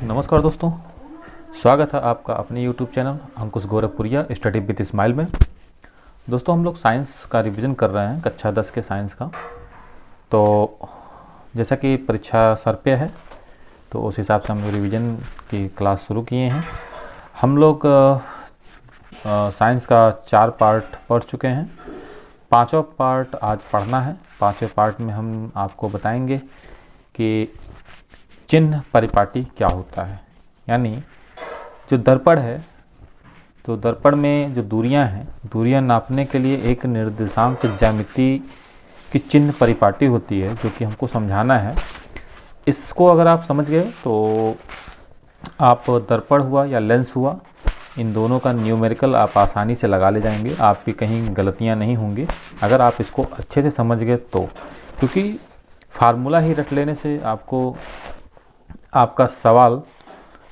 नमस्कार दोस्तों, स्वागत है आपका अपने YouTube channel Ankush Gorakhpuriya study with smile में। दोस्तों, हम लोग साइंस का रिवीजन कर रहे हैं, कक्षा 10 के साइंस का। तो जैसा कि परीक्षा सर पे है तो उस हिसाब से हम लोग रिवीजन की क्लास शुरू किए हैं। हम लोग साइंस का 4 पार्ट पढ़ चुके हैं। 5वां पार्ट आज पढ़ना है। 5वें पार्ट में हम आपको बताएंगे कि चिन्ह परिपाटी क्या होता है। यानी जो दर्पण है, तो दर्पण में जो दूरियां हैं, दूरियां नापने के लिए एक निर्देशांक ज्यामिति की चिन्ह परिपाटी होती है, जो कि हमको समझाना है। इसको अगर आप समझ गए तो आप दर्पण हुआ या लेंस हुआ, इन दोनों का न्यूमेरिकल आप आसानी से लगा ले जाएंगे। आपकी कहीं गलतियां नहीं होंगी अगर आप इसको अच्छे से समझ गए तो, क्योंकि फार्मूला ही रट लेने से आपको आपका सवाल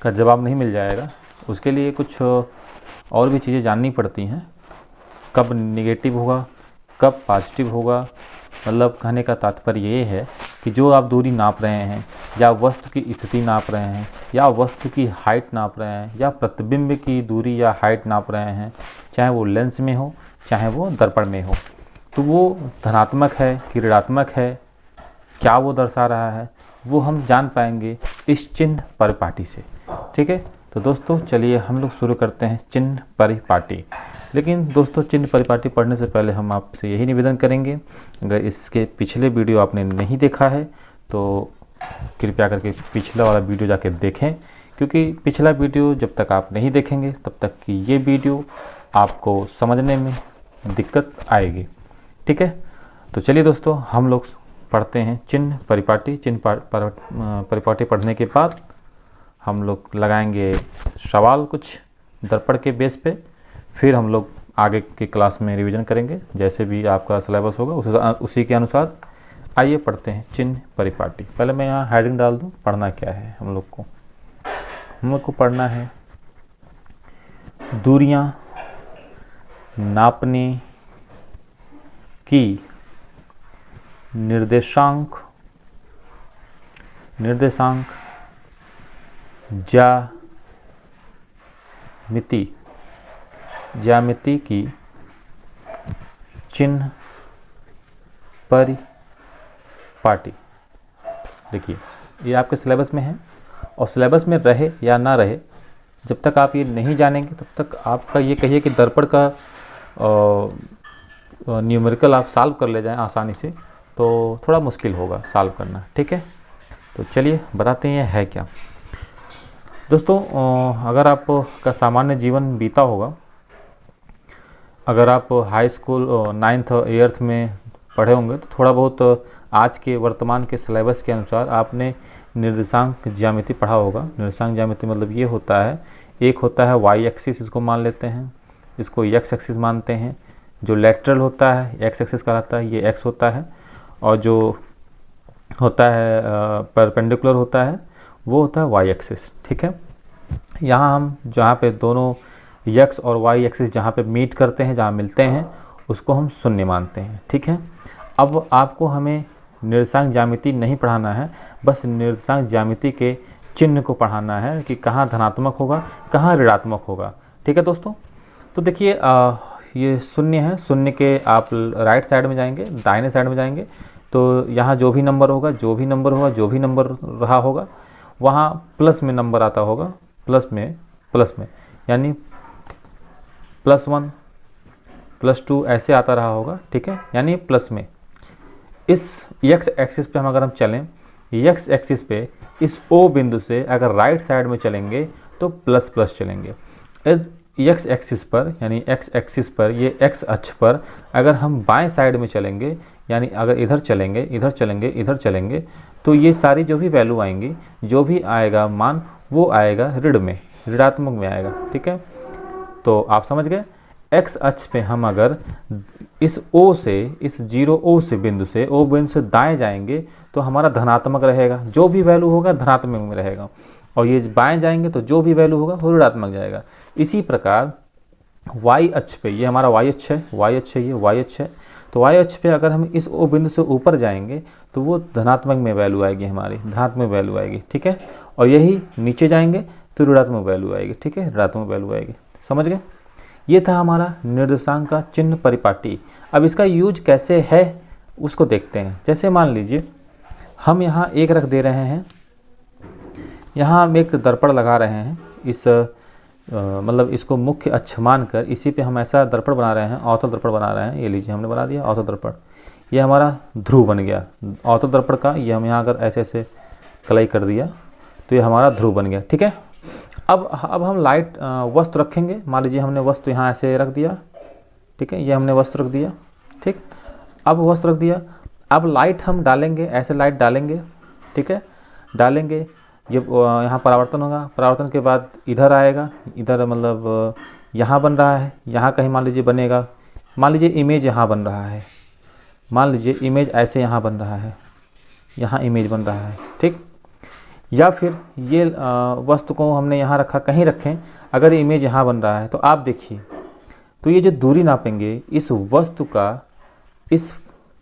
का जवाब नहीं मिल जाएगा। उसके लिए कुछ और भी चीज़ें जाननी पड़ती हैं। कब नेगेटिव होगा, कब पॉजिटिव होगा। मतलब कहने का तात्पर्य ये है कि जो आप दूरी नाप रहे हैं, या वस्तु की स्थिति नाप रहे हैं, या वस्तु की हाइट नाप रहे हैं, या प्रतिबिंब की दूरी या हाइट नाप रहे हैं, चाहे वो लेंस में हो चाहे वो दर्पण में हो, तो वो धनात्मक है कि ऋणात्मक है, क्या वो दर्शा रहा है, वो हम जान पाएंगे इस चिन्ह परिपाटी से। ठीक है, तो दोस्तों चलिए हम लोग शुरू करते हैं चिन्ह परिपाटी। लेकिन दोस्तों, चिन्ह परिपाटी पढ़ने से पहले हम आपसे यही निवेदन करेंगे, अगर इसके पिछले वीडियो आपने नहीं देखा है तो कृपया करके पिछला वाला वीडियो जाके देखें, क्योंकि पिछला वीडियो जब तक आप नहीं देखेंगे तब तक कि ये वीडियो आपको समझने में दिक्कत आएगी। ठीक है, तो चलिए दोस्तों हम लोग पढ़ते हैं चिन्ह परिपाटी। चिन्ह परिपाटी पढ़ने के बाद हम लोग लगाएंगे सवाल कुछ दर्पण के बेस पे। फिर हम लोग आगे की क्लास में रिवीजन करेंगे, जैसे भी आपका सिलेबस होगा उसी के अनुसार। आइए पढ़ते हैं चिन्ह परिपाटी। पहले मैं यहाँ हेडिंग डाल दूँ, पढ़ना क्या है हम लोग को पढ़ना है दूरियां नापने की निर्देशांक ज्यामिति की चिन्ह परिपाटी। देखिए, ये आपके सिलेबस में है, और सिलेबस में रहे या ना रहे, जब तक आप ये नहीं जानेंगे तब तक आपका ये कहिए कि दर्पण का न्यूमेरिकल आप सॉल्व कर ले जाएं आसानी से, तो थोड़ा मुश्किल होगा सॉल्व करना। ठीक है, तो चलिए बताते हैं है क्या। दोस्तों, अगर आपका सामान्य जीवन बीता होगा, अगर आप हाई स्कूल 9th 8th में पढ़े होंगे, तो थोड़ा बहुत आज के वर्तमान के सिलेबस के अनुसार आपने निर्देशांक ज्यामिति पढ़ा होगा। निर्देशांक ज्यामिति मतलब ये होता है, एक होता है वाई एक्सिस, इसको मान लेते हैं, इसको एक्स एक्सिस मानते हैं। जो लेटरल होता है एक्स एक्सिस कहलाता है, ये एक्स होता है, और जो होता है परपेंडिकुलर होता है वो होता है वाई एक्सिस। ठीक है, यहाँ हम जहाँ पे दोनों एक्स और वाई एक्सिस जहाँ पे मीट करते हैं, जहाँ मिलते हैं, उसको हम शून्य मानते हैं। ठीक है, अब आपको हमें निर्देशांक ज्यामिति नहीं पढ़ाना है, बस निर्देशांक ज्यामिति के चिन्ह को पढ़ाना है कि कहाँ धनात्मक होगा, कहाँ ऋणात्मक होगा। ठीक है दोस्तों, तो देखिए ये शून्य है, शून्य के आप राइट साइड में जाएंगे, दाहिने साइड में जाएंगे, तो यहाँ जो भी नंबर नंबर रहा होगा, वहाँ प्लस में नंबर आता होगा, प्लस में यानी +1 +2 ऐसे आता रहा होगा। ठीक है, यानी प्लस में। इस एक्स एक्सिस पे हम अगर हम चलें, एक्स एक्सिस पे इस ओ बिंदु से अगर राइट साइड में चलेंगे तो प्लस चलेंगे। एक्स एक्सिस पर यानी एक्स एक्सिस पर, ये एक्स अक्ष पर अगर हम बाएं साइड में चलेंगे, यानी अगर इधर चलेंगे, तो ये सारी जो भी वैल्यू आएंगी, जो भी आएगा मान, वो आएगा ऋणात्मक में आएगा। ठीक है, तो आप समझ गए। एक्स अक्ष पे हम अगर इस ओ से, इस 0 ओ से बिंदु से दाएं जाएंगे तो हमारा धनात्मक रहेगा, जो भी वैल्यू होगा धनात्मक में रहेगा, और ये बाएं जाएंगे तो जो भी वैल्यू होगा वो ऋणात्मक जाएगा। इसी प्रकार वाई अक्ष पे, ये हमारा वाई अक्ष है, ये वाई अक्ष है, तो वाई अक्ष पे अगर हम इस ओ बिंदु से ऊपर जाएंगे तो वो धनात्मक में वैल्यू आएगी, हमारी धनात्मक वैल्यू आएगी, ठीक है। और यही नीचे जाएंगे तो ऋणात्मक वैल्यू आएगी, ठीक है, ऋणात्मक वैल्यू आएगी। समझ गए? ये था हमारा निर्देशांक का चिन्ह परिपाटी। अब इसका यूज कैसे है उसको देखते हैं। जैसे मान लीजिए हम यहाँ एक रख दे रहे हैं, यहाँ हम एक दर्पण लगा रहे हैं, इस मतलब इसको मुख्य अक्ष मानकर इसी पे हम ऐसा दर्पण बना रहे हैं, अवतल दर्पण बना रहे हैं। ये लीजिए हमने बना दिया अवतल दर्पण, ये हमारा ध्रुव बन गया अवतल दर्पण का। ये हम यहाँ अगर ऐसे ऐसे कलाई कर दिया तो ये हमारा ध्रुव बन गया, ठीक है। अब हम लाइट वस्तु रखेंगे। मान लीजिए हमने वस्तु यहाँ ऐसे रख दिया, ठीक है, ये हमने वस्तु रख दिया, ठीक। अब वस्तु रख दिया, अब लाइट हम डालेंगे, ऐसे लाइट डालेंगे, ठीक है, डालेंगे। ये यहाँ परावर्तन होगा, परावर्तन के बाद इधर आएगा, इधर मतलब यहाँ बन रहा है, यहाँ कहीं मान लीजिए बनेगा। मान लीजिए इमेज यहाँ बन रहा है, मान लीजिए इमेज ऐसे यहाँ बन रहा है, यहाँ इमेज बन रहा है, ठीक। या फिर ये वस्तु को हमने यहाँ रखा, कहीं रखें, अगर इमेज यहाँ बन रहा है तो आप देखिए, तो ये जो दूरी नापेंगे इस वस्तु का इस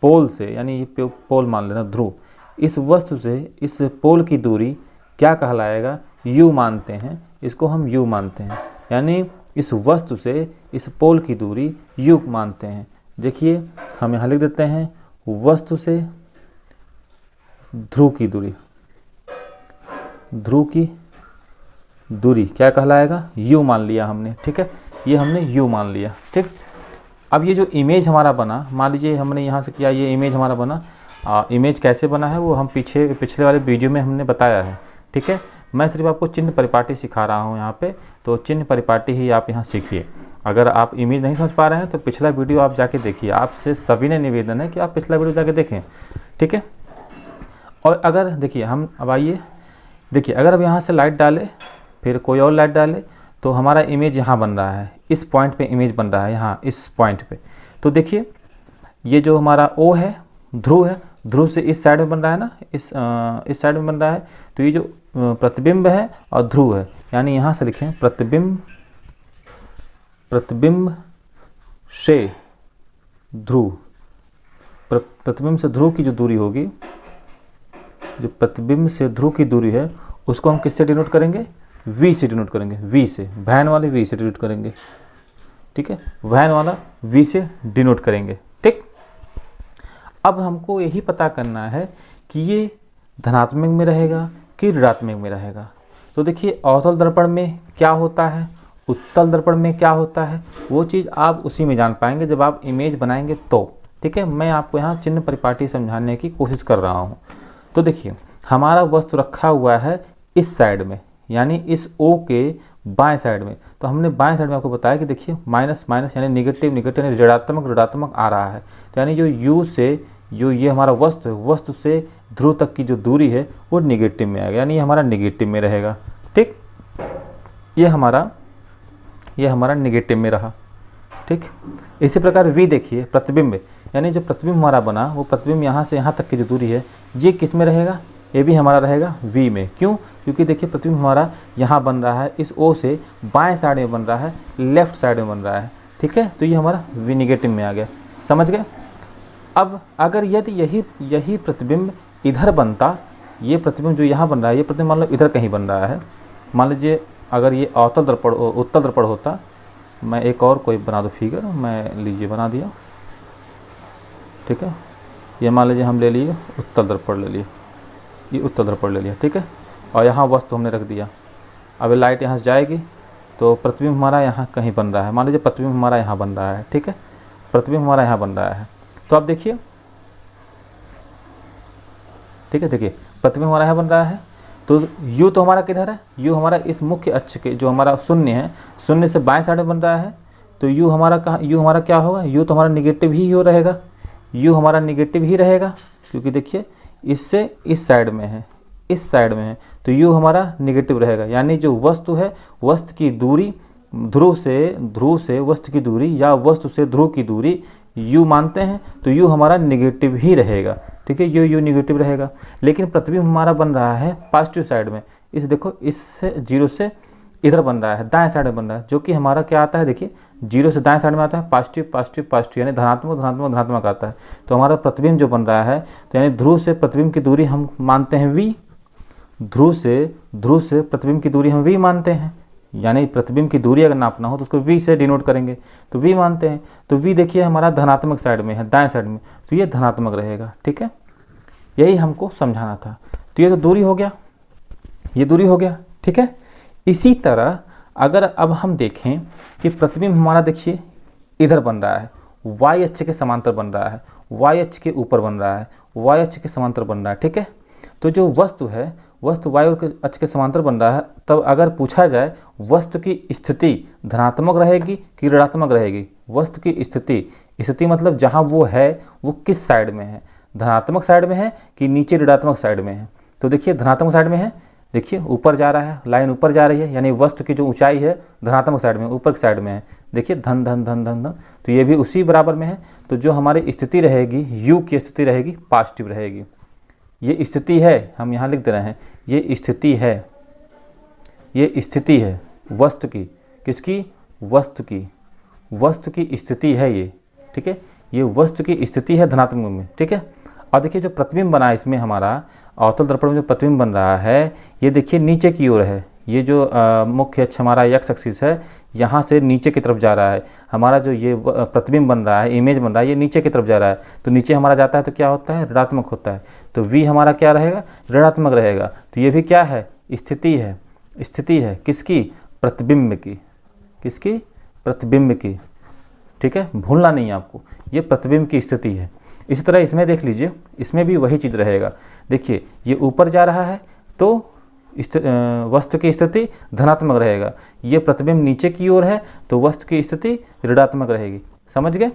पोल से, यानी ये पोल मान लेना ध्रुव, इस वस्तु से इस पोल की दूरी क्या कहलाएगा? u मानते हैं, इसको हम u मानते हैं, यानी इस वस्तु से इस पोल की दूरी u मानते हैं। देखिए हम यहाँ लिख देते हैं वस्तु से ध्रुव की दूरी, ध्रुव की दूरी क्या कहलाएगा? u मान लिया हमने, ठीक है, ये हमने u मान लिया, ठीक। अब ये जो इमेज हमारा बना, मान लीजिए हमने यहाँ से किया, ये इमेज हमारा बना। इमेज कैसे बना है वो हम पिछले वाले वीडियो में हमने बताया है, ठीक है। मैं सिर्फ आपको चिन्ह परिपाटी सिखा रहा हूँ यहाँ पे, तो चिन्ह परिपाटी ही आप यहाँ सीखिए। अगर आप इमेज नहीं समझ पा रहे हैं तो पिछला वीडियो आप जाके देखिए। आपसे सभी ने निवेदन है कि आप पिछला वीडियो जाके देखें, ठीक है। और अगर देखिए हम अब आइए, देखिए अगर अब यहाँ से लाइट डाले, फिर कोई और लाइट डाले, तो हमारा इमेज यहाँ बन रहा है, इस पॉइंट पे इमेज बन रहा है, यहाँ इस पॉइंट पे। तो देखिए ये जो हमारा O है, ध्रुव है, ध्रुव से इस साइड में बन रहा है ना, इस साइड में बन रहा है। तो ये जो प्रतिबिंब है और ध्रुव है, यानी यहाँ से लिखें प्रतिबिंब से ध्रुव, प्रतिबिंब से ध्रुव की जो दूरी होगी, जो प्रतिबिंब से ध्रुव की दूरी है, उसको हम किससे डिनोट करेंगे? v से डिनोट करेंगे, v से, वैन वाले v से डिनोट करेंगे, ठीक है, वैन वाला v से डिनोट करेंगे, ठीक। अब हमको यही पता करना है कि ये धनात्मक में रहेगा कि ऋणात्मक में रहेगा। तो देखिए अवतल दर्पण में क्या होता है, उत्तल दर्पण में क्या होता है, वो चीज़ आप उसी में जान पाएंगे जब आप इमेज बनाएंगे तो, ठीक है। मैं आपको यहाँ चिन्ह परिपाटी समझाने की कोशिश कर रहा हूँ। तो देखिए हमारा वस्तु रखा हुआ है इस साइड में, यानी इस O के बाएं साइड में। तो हमने बाएं साइड में आपको बताया कि देखिए माइनस माइनस यानी निगेटिव निगेटिव यानी ऋणात्मक ऋणात्मक आ रहा है। तो यानी जो U से जो ये हमारा वस्तु है, वस्तु से ध्रुव तक की जो दूरी है वो निगेटिव में आएगा, यानी ये हमारा निगेटिव में रहेगा, ठीक। ये हमारा निगेटिव में रहा, ठीक। इसी प्रकार V देखिए प्रतिबिंब, यानी जो प्रतिबिंब हमारा बना वो प्रतिबिंब यहाँ से यहाँ तक की जो दूरी है ये किस में रहेगा? ये भी हमारा रहेगा V में। क्यों? क्योंकि देखिए प्रतिबिंब हमारा यहाँ बन रहा है, इस O से बाएं साइड में बन रहा है, लेफ्ट साइड में बन रहा है, ठीक है। तो ये हमारा V निगेटिव में आ गया, समझ गए। अब अगर यदि यही प्रतिबिंब इधर बनता, ये प्रतिबिंब जो यहाँ बन रहा है, ये प्रतिबिंब मान लो इधर कहीं बन रहा है, मान लीजिए अगर ये अवतल दर्पण उत्तल दर्पण होता, मैं एक और कोई बना दो फिगर, मैं लीजिए बना दिया, ठीक है। ये मान लीजिए हम ले लिए उत्तल दर्पण ले लिए, ये उत्तल दर्पण ले लिया, ठीक है। और यहाँ वस्तु हमने रख दिया। अब लाइट यहाँ से जाएगी तो प्रतिबिंब हमारा यहाँ कहीं बन रहा है, मान लीजिए प्रतिबिंब हमारा यहाँ बन रहा है, ठीक है, प्रतिबिंब हमारा यहाँ बन रहा है। तो आप देखिए, ठीक है, देखिए प्रतिबिंब हमारा यहाँ बन रहा है, तो U तो हमारा किधर है? U हमारा इस मुख्य अक्ष के जो हमारा शून्य है, शून्य से बाएं साइड में बन रहा है। तो U हमारा कहाँ? U हमारा क्या होगा? U तो हमारा निगेटिव ही हो रहेगा, U हमारा निगेटिव ही रहेगा, क्योंकि देखिए इससे इस साइड में है, इस साइड में है, तो U हमारा निगेटिव रहेगा। यानी जो वस्तु है, वस्तु की दूरी ध्रुव से वस्तु की दूरी या वस्तु से ध्रुव की दूरी U मानते हैं, तो U हमारा निगेटिव ही रहेगा, ठीक है, U निगेटिव रहेगा। लेकिन प्रतिबिंब हमारा बन रहा है पॉजिटिव साइड में, इस देखो इससे 0 से इधर बन रहा है, दाएं साइड में बन रहा है, जो कि हमारा क्या आता है, देखिए 0 से दाएं साइड में आता है पॉजिटिव पॉजिटिव पॉजिटिव, यानी धनात्मक धनात्मक धनात्मक आता है। तो हमारा प्रतिबिंब जो बन रहा है, तो यानी ध्रुव से प्रतिबिंब की दूरी हम मानते हैं v, ध्रुव से प्रतिबिंब की दूरी हम v मानते हैं, यानी प्रतिबिंब की दूरी अगर नापना हो तो उसको v से डिनोट करेंगे, तो v मानते हैं। तो v देखिए हमारा धनात्मक साइड में है, दाएं साइड में, तो ये धनात्मक रहेगा। ठीक है, यही हमको समझाना था। तो ये तो दूरी हो गया, ये दूरी हो गया। ठीक है, इसी तरह अगर अब हम देखें कि प्रतिबिंब हमारा देखिए इधर बन रहा है, y अक्ष के समांतर बन रहा है, y अक्ष के ऊपर बन रहा है, y अक्ष के समांतर बन रहा है। ठीक है, तो जो वस्तु है, वस्तु y अक्ष के समांतर बन रहा है, तब अगर पूछा जाए वस्तु की स्थिति धनात्मक रहेगी कि ऋणात्मक रहेगी, वस्तु की स्थिति मतलब जहाँ वो है वो किस साइड में है, धनात्मक साइड में है कि नीचे ऋणात्मक साइड में है। तो देखिए धनात्मक साइड में है, देखिए ऊपर जा रहा है, लाइन ऊपर जा रही है, यानी वस्तु की जो ऊंचाई है धनात्मक साइड में, ऊपर की साइड में है। देखिए धन धन धन धन धन, तो ये भी उसी बराबर में है। तो जो हमारी स्थिति रहेगी, यू की स्थिति रहेगी, पॉजिटिव रहेगी। ये स्थिति है, हम यहाँ लिख दे रहे हैं, ये स्थिति है, ये स्थिति है वस्तु की, किसकी, वस्तु की स्थिति है ये। ठीक है, ये वस्तु की स्थिति है धनात्मक में। ठीक है, और देखिए जो प्रतिबिंब बना है इसमें हमारा अवतल दर्पण में जो प्रतिबिंब बन रहा है, ये देखिए नीचे की ओर है। ये जो मुख्य अक्ष हमारा एक्स एक्सिस है, यहाँ से नीचे की तरफ जा रहा है। हमारा जो ये प्रतिबिंब बन रहा है, इमेज बन रहा है, ये नीचे की तरफ जा रहा है। तो नीचे हमारा जाता है तो क्या होता है, ऋणात्मक होता है। तो v हमारा क्या रहेगा, ऋणात्मक रहेगा। तो ये भी क्या है, स्थिति है, स्थिति है किसकी, प्रतिबिंब की, किसकी, प्रतिबिंब की। ठीक है, भूलना नहीं है आपको, ये प्रतिबिंब की स्थिति है। इसी तरह इसमें देख लीजिए, इसमें भी वही चीज़ रहेगा। देखिए ये ऊपर जा रहा है तो वस्तु की स्थिति धनात्मक रहेगा, ये प्रतिबिंब नीचे की ओर है तो वस्तु की स्थिति ऋणात्मक रहेगी। समझ गए?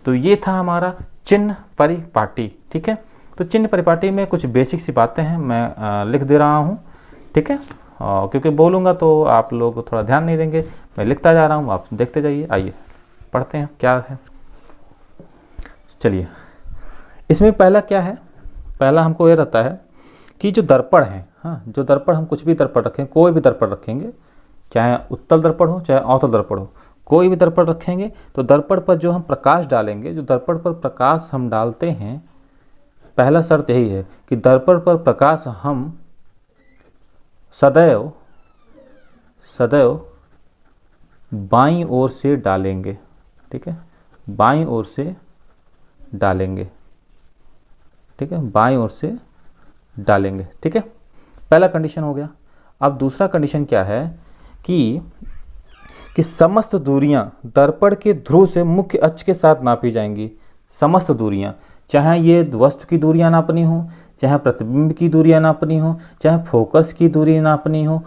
तो ये था हमारा चिन्ह परिपाटी। ठीक है, तो चिन्ह परिपाटी में कुछ बेसिक सी बातें हैं, मैं लिख दे रहा हूँ। ठीक है, क्योंकि बोलूँगा तो आप लोग थोड़ा ध्यान नहीं देंगे, मैं लिखता जा रहा हूँ, आप देखते जाइए। आइए पढ़ते हैं क्या है। चलिए, इसमें पहला क्या है, पहला हमको ये रहता है कि जो दर्पण है, हाँ, जो दर्पण, हम कुछ भी दर्पण रखें, कोई भी दर्पण रखेंगे, चाहे उत्तल दर्पण हो चाहे अवतल दर्पण हो, कोई भी दर्पण रखेंगे तो दर्पण पर जो हम प्रकाश डालेंगे, जो दर्पण पर प्रकाश हम डालते हैं, पहला शर्त यही है कि दर्पण पर प्रकाश हम सदैव बाईं ओर से डालेंगे। ठीक है, बाईं ओर से डालेंगे। ठीक है, बाईं ओर से डालेंगे। ठीक है, पहला कंडीशन हो गया। अब दूसरा कंडीशन क्या है कि समस्त दूरियां दर्पण के ध्रुव से मुख्य अक्ष के साथ नापी जाएंगी। समस्त दूरियां, चाहे ये वस्तु की दूरियां नापनी हो, चाहे प्रतिबिंब की दूरियां नापनी हो, चाहे फोकस की दूरी नापनी हो,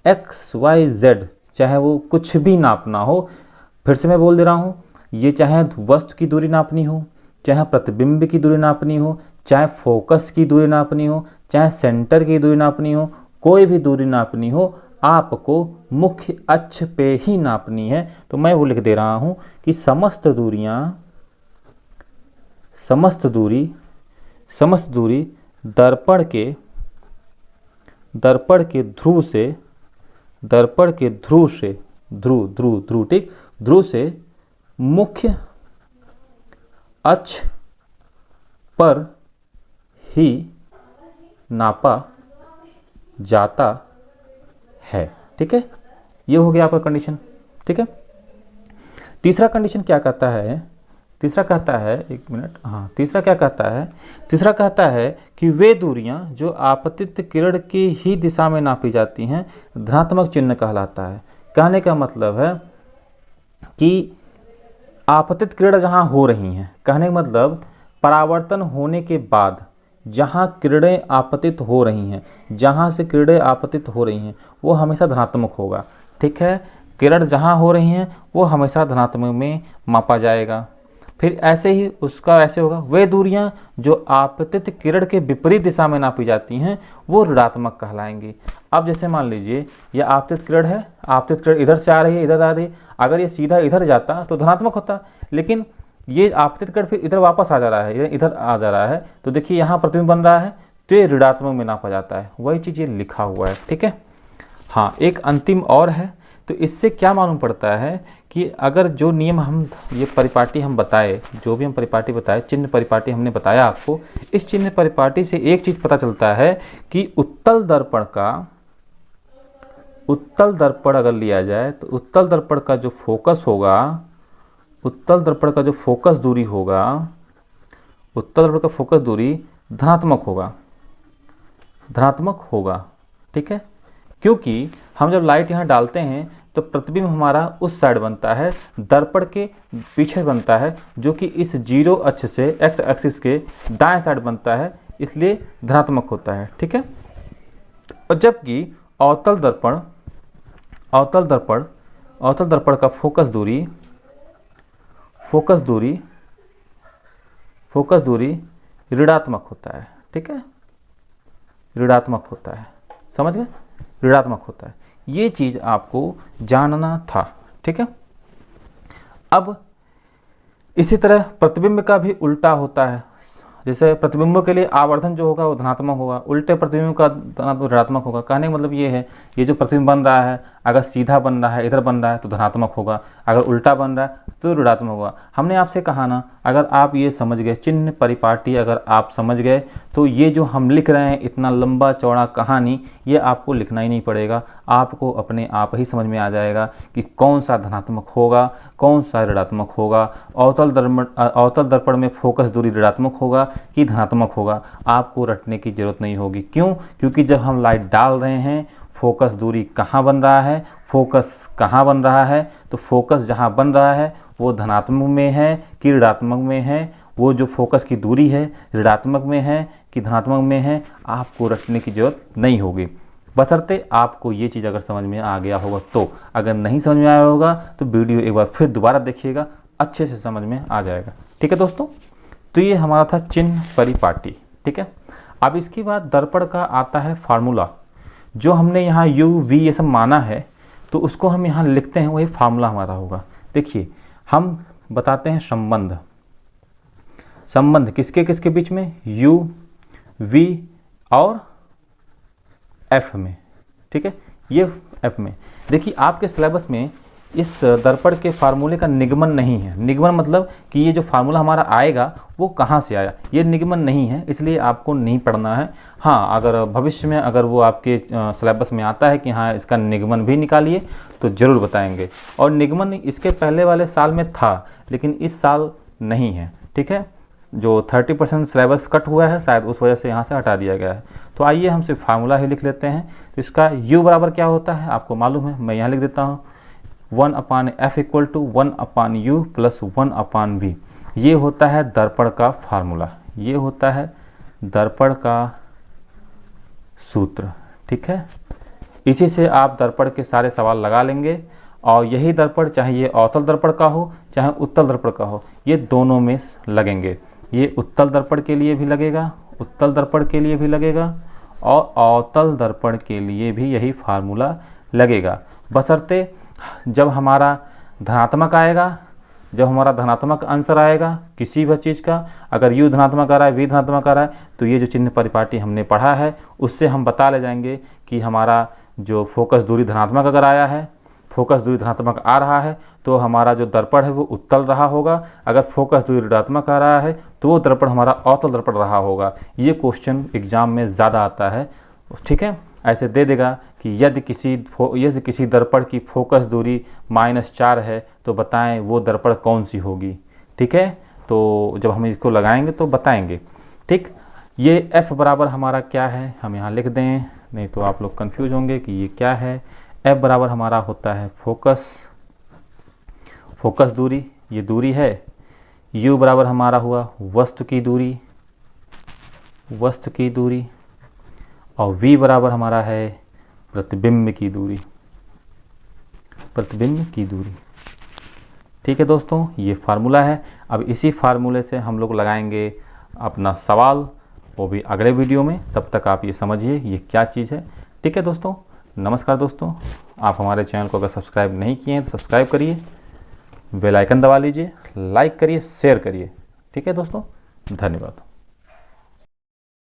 एक्स वाई जेड, चाहे वो कुछ भी नापना हो। फिर से मैं बोल दे रहा हूँ, ये चाहे वस्तु की दूरी नापनी हो, चाहे प्रतिबिंब की दूरी नापनी हो, चाहे फोकस की दूरी नापनी हो, चाहे सेंटर की दूरी नापनी हो, कोई भी दूरी नापनी हो, आपको मुख्य अक्ष पे ही नापनी है। तो मैं वो लिख दे रहा हूँ कि समस्त दूरी दर्पण के ध्रुव से, ध्रुव से मुख्य अक्ष पर ही नापा जाता है। ठीक है, ये हो गया आपका कंडीशन। ठीक है, तीसरा कंडीशन क्या कहता है, तीसरा कहता है, एक मिनट, हाँ, तीसरा क्या कहता है, तीसरा कहता है कि वे दूरियां जो आपतित किरण की ही दिशा में नापी जाती हैं धनात्मक चिन्ह कहलाता है। कहने का मतलब है कि आपतित किरण जहाँ हो रही हैं, कहने का मतलब परावर्तन होने के बाद जहाँ किरणें आपतित हो रही हैं, जहाँ से किरणें आपतित हो रही हैं, वो हमेशा धनात्मक होगा। ठीक है, किरण जहाँ हो रही हैं वो हमेशा धनात्मक में मापा जाएगा। फिर ऐसे ही उसका ऐसे होगा, वे दूरियां जो आपतित किरण के विपरीत दिशा में नापी जाती हैं वो ऋणात्मक कहलाएंगी। अब जैसे मान लीजिए ये आपतित किरण है, आपतित किरण इधर से आ रही है, इधर आ रही है, अगर ये सीधा इधर जाता तो धनात्मक होता, लेकिन ये आपतित किरण फिर इधर वापस आ जा रहा है, इधर आ जा रहा है, तो देखिए यहाँ प्रतिबिंब बन रहा है, तो ये ऋणात्मक में नापा जाता है। वही चीज़ ये लिखा हुआ है। ठीक है, हाँ, एक अंतिम और है तो इससे क्या मालूम पड़ता है कि अगर जो नियम हम ये परिपाटी हम बताए, जो भी हम परिपाटी बताए, चिन्ह परिपाटी हमने बताया आपको, इस चिन्ह परिपाटी से एक चीज़ पता चलता है कि उत्तल दर्पण अगर लिया जाए तो उत्तल दर्पण का जो फोकस होगा, उत्तल दर्पण का जो फोकस दूरी होगा, उत्तल दर्पण का फोकस दूरी धनात्मक होगा, ठीक है। क्योंकि हम जब लाइट यहाँ डालते हैं तो प्रतिबिंब हमारा उस साइड बनता है, दर्पण के पीछे बनता है, जो कि इस जीरो अक्ष से एक्स एक्सिस के दाएं साइड बनता है, इसलिए धनात्मक होता है, ठीक है। और जबकि अवतल दर्पण का फोकस दूरी ऋणात्मक होता है, ठीक है, ऋणात्मक होता है, समझ गए, ऋणात्मक होता है। ये चीज़ आपको जानना था, ठीक है। अब इसी तरह प्रतिबिंब का भी उल्टा होता है। जैसे प्रतिबिंब के लिए आवर्धन जो होगा वो धनात्मक होगा, उल्टे प्रतिबिंब का ऋणात्मक होगा। कहने का मतलब ये है, ये जो प्रतिबिंब बन रहा है अगर सीधा बन रहा है, इधर बन रहा है तो धनात्मक होगा, अगर उल्टा बन रहा है तो ऋणात्मक होगा। हमने आपसे कहा ना, अगर आप ये समझ गए, चिन्ह परिपाटी अगर आप समझ गए, तो ये जो हम लिख रहे हैं इतना लंबा चौड़ा कहानी, ये आपको लिखना ही नहीं पड़ेगा, आपको अपने आप ही समझ में आ जाएगा कि कौन सा धनात्मक होगा, कौन सा ऋणात्मक होगा, अवतल दर्पण में फोकस दूरी ऋणात्मक होगा कि धनात्मक होगा। आपको रटने की जरूरत नहीं होगी। क्यों? क्योंकि जब हम लाइट डाल रहे हैं, फोकस दूरी कहाँ बन रहा है, फोकस कहाँ बन रहा है, तो फोकस जहाँ बन रहा है वो धनात्मक में है कि ऋणात्मक में है, वो जो फोकस की दूरी है ऋणात्मक में है कि धनात्मक में है, आपको रटने की जरूरत नहीं होगी, बशर्ते आपको ये चीज़ अगर समझ में आ गया होगा तो। अगर नहीं समझ में आया होगा तो वीडियो एक बार फिर दोबारा देखिएगा, अच्छे से समझ में आ जाएगा, ठीक है दोस्तों। तो ये हमारा था चिन्ह परिपाटी, ठीक है। अब इसके बाद दर्पण का आता है फार्मूला। जो हमने यहाँ u v ये सब माना है तो उसको हम यहाँ लिखते हैं, वही फार्मूला हमारा होगा। देखिए हम बताते हैं संबंध किसके किसके बीच में, u v और f में, ठीक है, ये f में। देखिए आपके सिलेबस में इस दर्पण के फार्मूले का निगमन नहीं है। निगमन मतलब कि ये जो फार्मूला हमारा आएगा वो कहाँ से आया, ये निगमन नहीं है, इसलिए आपको नहीं पढ़ना है। हाँ, अगर भविष्य में अगर वो आपके सिलेबस में आता है कि हाँ इसका निगमन भी निकालिए तो ज़रूर बताएंगे। और निगमन इसके पहले वाले साल में था लेकिन इस साल नहीं है, ठीक है। जो 30% सिलेबस कट हुआ है शायद उस वजह से यहाँ से हटा दिया गया है। तो आइए हम सिर्फ फार्मूला ही लिख लेते हैं। तो इसका u बराबर क्या होता है आपको मालूम है, मैं यहाँ लिख देता हूँ 1/f = 1/u + 1/v। ये होता है दर्पण का फार्मूला, ये होता है दर्पण का सूत्र, ठीक है। इसी से आप दर्पण के सारे सवाल लगा लेंगे और यही दर्पण चाहे ये अवतल दर्पण का हो चाहे उत्तल दर्पण का हो, ये दोनों में लगेंगे। ये उत्तल दर्पण के लिए भी लगेगा, उत्तल दर्पण के लिए भी लगेगा और अवतल दर्पण के लिए भी यही फार्मूला लगेगा, बशर्ते जब हमारा धनात्मक आएगा, जब हमारा धनात्मक आंसर आएगा किसी भी चीज़ का, अगर u धनात्मक आ रहा है, v धनात्मक आ रहा है, तो ये जो चिन्ह परिपाटी हमने पढ़ा है उससे हम बता ले जाएंगे कि हमारा जो फोकस दूरी धनात्मक अगर आया है, फोकस दूरी धनात्मक आ रहा है तो हमारा जो दर्पण है वो उत्तल रहा होगा। अगर फोकस दूरी ऋणात्मक आ रहा है तो वो दर्पण हमारा अवतल दर्पण रहा होगा। ये क्वेश्चन एग्जाम में ज़्यादा आता है, ठीक है। ऐसे दे देगा कि यदि किसी दर्पण की फोकस दूरी -4 है तो बताएं वो दर्पण कौन सी होगी, ठीक है। तो जब हम इसको लगाएंगे तो बताएंगे, ठीक। ये f बराबर हमारा क्या है हम यहाँ लिख दें, नहीं तो आप लोग कंफ्यूज होंगे कि ये क्या है। f बराबर हमारा होता है फोकस दूरी, ये दूरी है। u बराबर हमारा हुआ वस्तु की दूरी और v बराबर हमारा है प्रतिबिंब की दूरी, ठीक है दोस्तों। ये फार्मूला है। अब इसी फार्मूले से हम लोग लगाएंगे अपना सवाल, वो भी अगले वीडियो में। तब तक आप ये समझिए ये क्या चीज़ है, ठीक है दोस्तों। नमस्कार दोस्तों, आप हमारे चैनल को अगर सब्सक्राइब नहीं किए हैं तो सब्सक्राइब करिए, बेल आइकन दबा लीजिए, लाइक करिए, शेयर करिए, ठीक है दोस्तों। धन्यवाद।